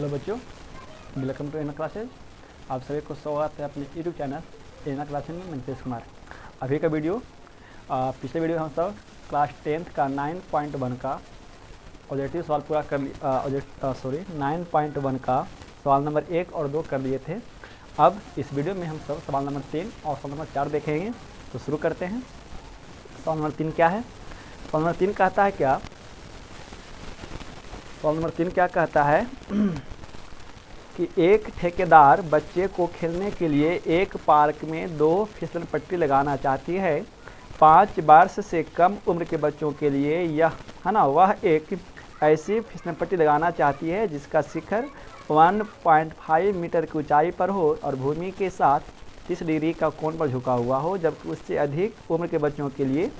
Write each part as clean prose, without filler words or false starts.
Hello बच्चों, welcome to Anna classes. आप सभी को स्वागत है अपने यूट्यूब चैनल एना क्लासेज में। मैं नीतीश कुमार। अभी का वीडियो पिछले वीडियो में हम सब क्लास 10th का 9.1 का ऑब्जेक्टिव सवाल पूरा कर लिया। 9.1 का सवाल नंबर 1 और 2 कर लिए थे। अब इस वीडियो में हम सब सवाल नंबर 3 और सवाल नंबर 4 देखेंगे। तो शुरू करते हैं। सवाल नंबर 3 क्या है? सवाल नंबर 3 कहता है क्या? सवाल नंबर 3 क्या कहता है कि एक ठेकेदार बच्चे को खेलने के लिए एक पार्क में 2 फिसल पट्टी लगाना चाहती है। 5 वर्ष से कम उम्र के बच्चों के लिए वह एक ऐसी फिसल पट्टी लगाना चाहती है जिसका शिखर 1.5 मीटर की ऊंचाई पर हो और भूमि के साथ 30 डिग्री का कोण पर झुका हुआ हो, जबकि उससे अधिक उम्र के बच्चों के लिए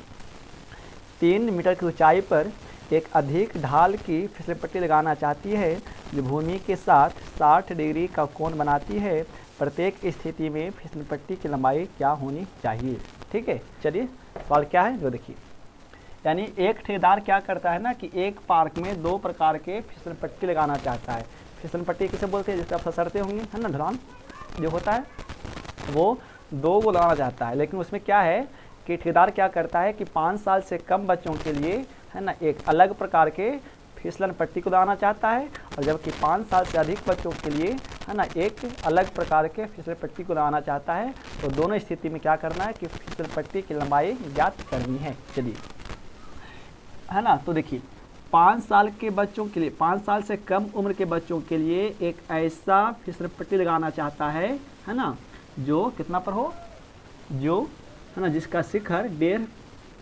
3 मीटर की ऊंचाई पर एक अधिक ढाल की फिसल पट्टी लगाना चाहती है जो भूमि के साथ 60 डिग्री का कोण बनाती है। प्रत्येक स्थिति में फिसल पट्टी की लंबाई क्या होनी चाहिए? ठीक है, चलिए सवाल क्या है जो देखिए। यानी एक ठेकेदार क्या करता है ना कि एक पार्क में 2 प्रकार के फिसल पट्टी लगाना चाहता है। फिसल पट्टी किसे बोलते हैं? जिससे आप ससरते होंगे, है ना, ढलान जो होता है वो 2 को लगाना चाहता है। लेकिन उसमें क्या है कि ठेकेदार क्या करता है कि 5 साल से कम बच्चों के लिए एक अलग प्रकार के फिसलन पट्टी को लगाना चाहता है, और जबकि 5 साल से अधिक बच्चों के लिए एक अलग प्रकार के फिसल पट्टी को लगाना चाहता है। तो दोनों स्थिति में क्या करना है कि फिसल पट्टी की लंबाई ज्ञात करनी है। चलिए, है ना। तो देखिए 5 साल के बच्चों के लिए, 5 साल से कम उम्र के बच्चों के लिए एक ऐसा फिसल पट्टी लगाना चाहता है ना, जो कितना पर हो, जो है ना जिसका शिखर 1.5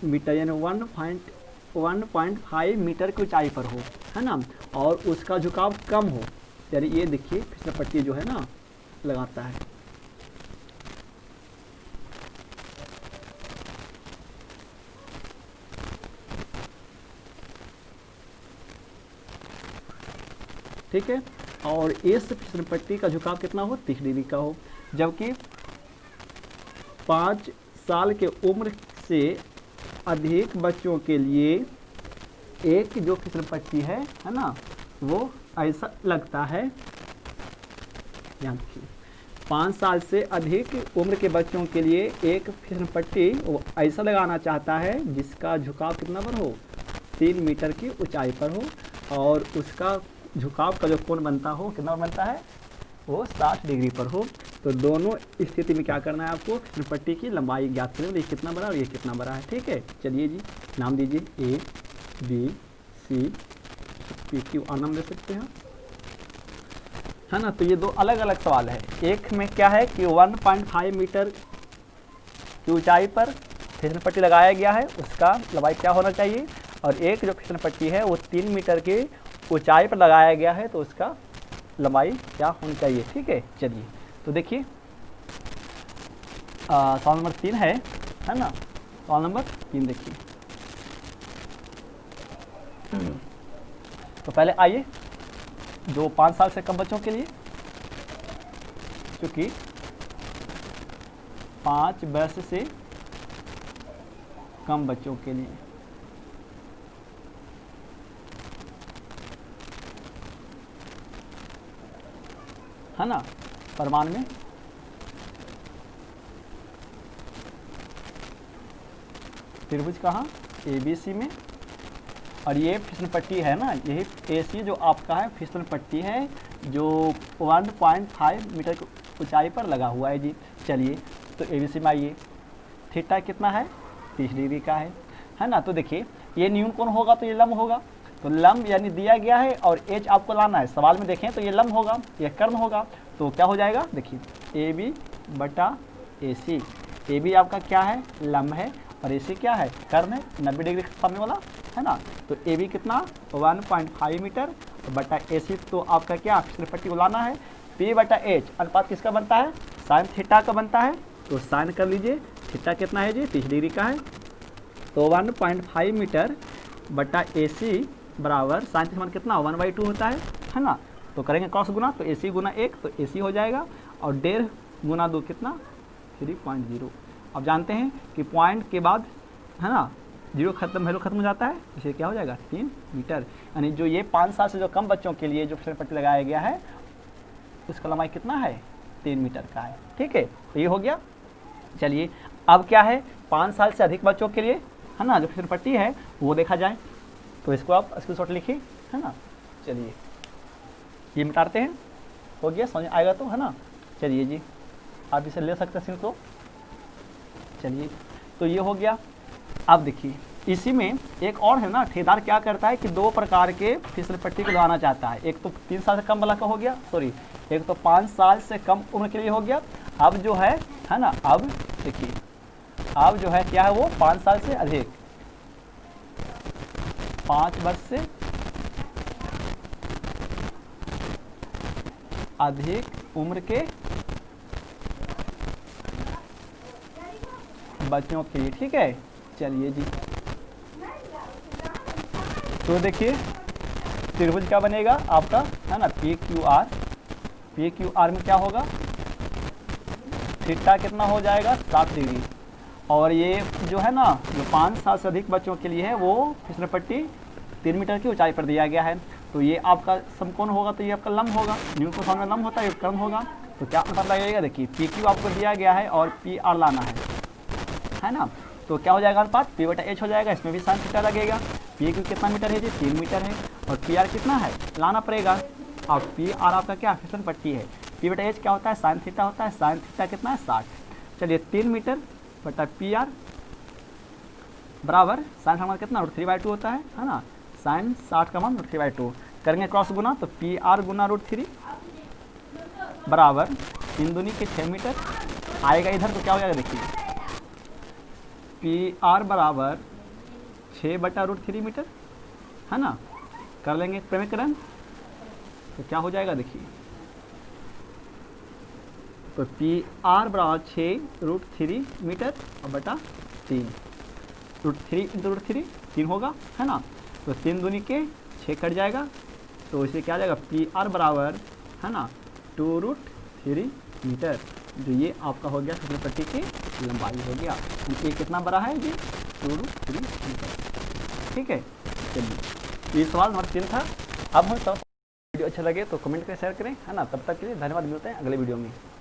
मीटर यानी 1.5 मीटर की ऊंचाई पर हो, है ना, और उसका झुकाव कम हो। यानी ये देखिए फिसल पट्टी जो है ना लगाता है। ठीक है, और इस फिसल पट्टी का झुकाव कितना हो? 30 डिग्री का हो। जबकि 5 साल के उम्र से अधिक बच्चों के लिए एक जो फिसल पट्टी है ना, वो ऐसा लगता है। याद रखिए 5 साल से अधिक उम्र के बच्चों के लिए एक फिसल पट्टी वो ऐसा लगाना चाहता है जिसका झुकाव कितना पर हो? 3 मीटर की ऊंचाई पर हो, और उसका झुकाव का जो कोण बनता हो कितना बनता है? वो 60 डिग्री पर हो। तो दोनों स्थिति में क्या करना है आपको? फिसल पट्टी की लंबाई ज्ञात करें। ये कितना बड़ा और ये कितना बड़ा है। ठीक है, चलिए जी नाम दीजिए A B C P Q और नाम दे सकते हैं, है ना। तो ये 2 अलग अलग सवाल है। एक में क्या है कि 1.5 मीटर की ऊंचाई पर फिसल पट्टी लगाया गया है, उसका लंबाई क्या होना चाहिए, और एक जो फिसल पट्टी है वो 3 मीटर की ऊंचाई पर लगाया गया है, तो उसका लंबाई क्या होनी चाहिए। ठीक है, चलिए तो देखिए सवाल नंबर 3 है ना। सवाल नंबर 3 देखिए। तो पहले आइए जो 5 साल से कम बच्चों के लिए, क्योंकि 5 वर्ष से कम बच्चों के लिए, है ना, प्रमाण में त्रिभुज कहाँ? ABC में, और ये फिसल पट्टी है ना, यही AC जो आपका है फिसल पट्टी है जो 1.5 मीटर की ऊंचाई पर लगा हुआ है जी। चलिए तो ABC में आइए, थीटा कितना है? 30 डिग्री का है ना। तो देखिए ये न्यून कोण होगा तो ये लंब होगा। तो लंब यानी दिया गया है और H आपको लाना है। सवाल में देखें तो ये लंब होगा, ये कर्ण होगा। तो क्या हो जाएगा? देखिए AB बटा AC। AB आपका क्या है? लंब है, और AC क्या है? कर्ण है, 90 डिग्री सामने वाला, है ना। तो AB कितना? 1.5 मीटर बटा AC। तो आपका क्या फिसल पट्टी को लाना है? P बटा H अनुपात किसका बनता है? साइन थीटा का बनता है। तो साइन कर लीजिए, थीटा कितना है जी? 30 डिग्री का है। तो 1.5 मीटर बटा AC बराबर साइन थीटा कितना? 1/2 होता है ना। तो करेंगे क्रॉस गुना, तो AC गुना 1 तो AC हो जाएगा, और 1.5 गुना 2 कितना? 3.0। अब जानते हैं कि पॉइंट के बाद, है ना, जीरो खत्म, वैल्यू खत्म हो जाता है, इसे क्या हो जाएगा 3 मीटर। यानी जो ये 5 साल से जो कम बच्चों के लिए जो फिसल पट्टी लगाया गया है उसका लंबाई कितना है 3 मीटर का है। ठीक है, तो ये हो गया। चलिए अब क्या है 5 साल से अधिक बच्चों के लिए है ना जो फिसल पट्टी है वो देखा जाए, तो इसको आप स्क्रीनशॉट लिखिए है ना। चलिए ये मिटाते हैं, हो गया, समझ आएगा तो है ना। चलिए जी आप इसे ले सकते हैं तो। चलिए तो ये हो गया। अब देखिए इसी में एक और है ना, ठेकेदार क्या करता है कि 2 प्रकार के फिसल पट्टी को लगाना चाहता है। एक तो 3 साल से कम वाला का हो गया, सॉरी एक तो 5 साल से कम उम्र के लिए हो गया। अब जो है ना, अब देखिए अब जो है क्या है वो 5 साल से अधिक, 5 वर्ष से अधिक उम्र के बच्चों के लिए। ठीक है, चलिए जी तो देखिए त्रिभुज क्या बनेगा आपका है ना PQR, PQR में क्या होगा थीटा कितना हो जाएगा 60 डिग्री। और ये जो है ना जो 5 साल से अधिक बच्चों के लिए है वो फिसल पट्टी 3 मीटर की ऊंचाई पर दिया गया है। तो ये आपका समकोण होगा, तो ये आपका लंब होगा, न्यून को सामने लंब होता है, ये कर्म होगा। तो क्या पता लगेगा, देखिए PQ आपको दिया गया है और PR लाना है ना। तो क्या हो जाएगा अनुपात P/H हो जाएगा, इसमें भी साइन थीटा लगेगा। PQ कितना मीटर है जी 3 मीटर है, और PR कितना है लाना पड़ेगा। और PR आपका क्या फिसल पट्टी है, P/H क्या होता है साइन थीटा होता है, साइन थीटा कितना है 60। चलिए 3 मीटर बटा PR बराबर साइन का मान कितना √3/2 होता है ना, साइन 60 का मान √3/2 करेंगे क्रॉस गुना, तो PR गुना √3 बराबर 3 दूनी के 6 मीटर आएगा इधर। तो क्या हो जाएगा देखिए PR बराबर 6/√3 मीटर है ना। कर लेंगे प्रमेयकरण, तो क्या हो जाएगा देखिए, तो PR बराबर 6√3 मीटर और बटा 3, √3 3 होगा है ना। तो 3 दूनी के 6 कट जाएगा, तो इसे क्या आ जाएगा PR बराबर है ना 2√3 मीटर। जो ये आपका हो गया फिसल पट्टी की लंबाई हो गया। ये कितना बड़ा है जी 2√3 मीटर। ठीक है, चलिए ये सवाल नंबर 3 था। अब हम सब वीडियो अच्छा लगे तो कमेंट करें, शेयर करें है ना। तब तक के लिए धन्यवाद, मिलते हैं अगले वीडियो में।